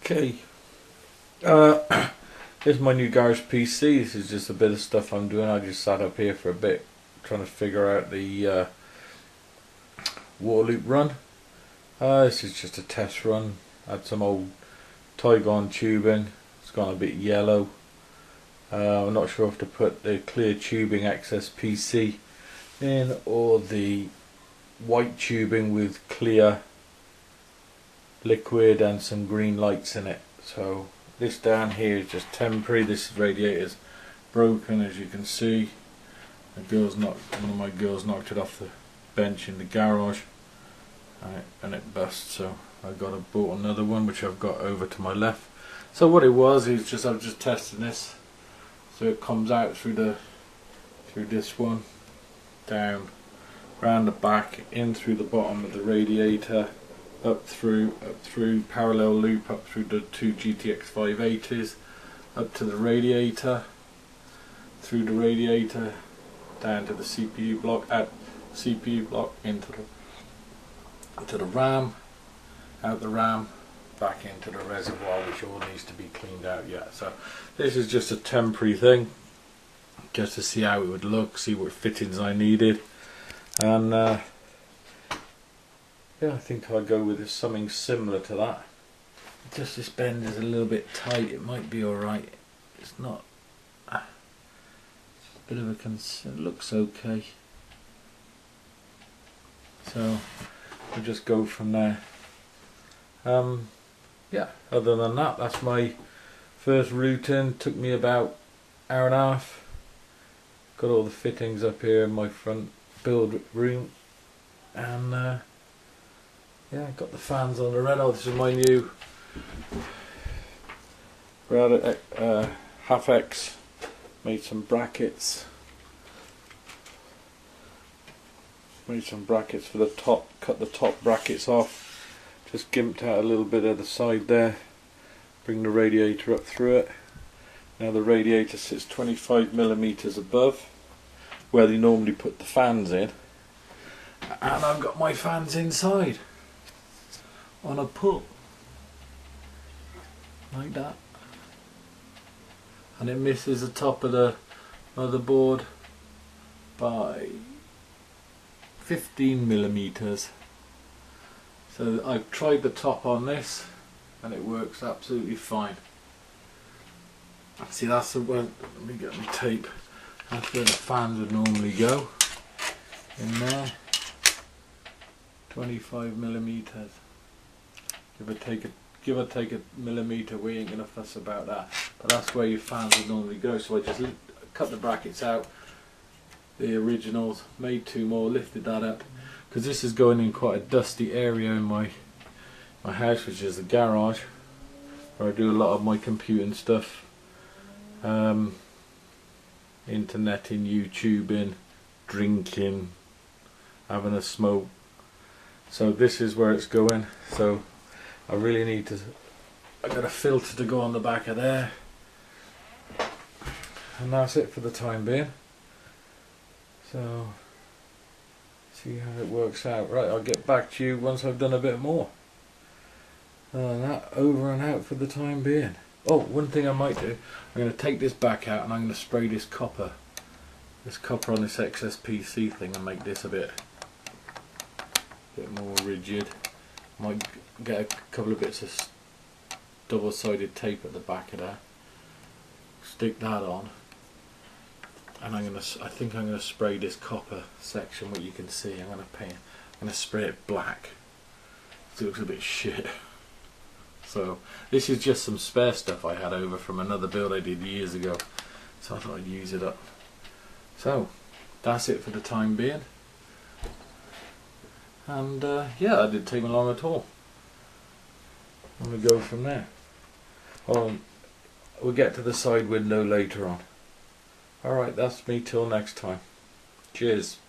Okay, this is my new garage PC. This is just a bit of stuff I'm doing. I just sat up here for a bit trying to figure out the water loop run. This is just a test run. I had some old Tygon tubing. It's gone a bit yellow. I'm not sure if to put the clear tubing excess PC in or the white tubing with clear liquid and some green lights in it. So this down here is just temporary. This radiator's broken, as you can see. One of my girls knocked it off the bench in the garage and it bust, so I bought another one which I've got over to my left. So what it was is just I'm just testing this. So it comes out through this one, down round the back, in through the bottom of the radiator, up through parallel loop, up through the two GTX 580s, up to the radiator, through the radiator, down to the CPU block, out CPU block, into the RAM, out the RAM, back into the reservoir, which all needs to be cleaned out yet. So this is just a temporary thing, just to see how it would look, see what fittings I needed, and yeah, I think I'll go with something similar to that. Just this bend is a little bit tight. It might be alright. It's not. It's a bit of a concern. It looks okay. So we'll just go from there. Yeah, other than that, that's my first routine. Took me about an hour and a half. Got all the fittings up here in my front build room, and yeah, got the fans on the red. Oh, this is my new Haf X. Made some brackets. Made some brackets for the top. Cut the top brackets off. Just gimped out a little bit of the side there. Bring the radiator up through it. Now the radiator sits 25mm above where they normally put the fans in, and I've got my fans inside on a pull like that, and it misses the top of the motherboard by 15mm. So I've tried the top on this and it works absolutely fine. See, that's the one. Let me get my tape. That's where the fans would normally go, in there. 25mm. Give or take a millimetre. We ain't gonna fuss about that. But that's where your fans would normally go. So I just cut the brackets out, the originals, made two more, lifted that up, because this is going in quite a dusty area in my house, which is the garage, where I do a lot of my computing stuff, interneting, YouTubing, drinking, having a smoke. So this is where it's going. So I really need to. I got a filter to go on the back of there, and that's it for the time being. So see how it works out. Right, I'll get back to you once I've done a bit more. That over and out for the time being. Oh, one thing I might do, I'm going to take this back out and I'm going to spray this copper on this excess PC thing and make this a bit more rigid. Might get a couple of bits of double-sided tape at the back of that, stick that on, and I think I'm going to spray this copper section, what you can see. I'm going to spray it black so it looks a bit shit. So this is just some spare stuff I had over from another build I did years ago, so I thought I'd use it up. So that's it for the time being, and yeah, that didn't take me long at all. I'm going to go from there. We'll get to the side window later on. Alright, that's me till next time. Cheers.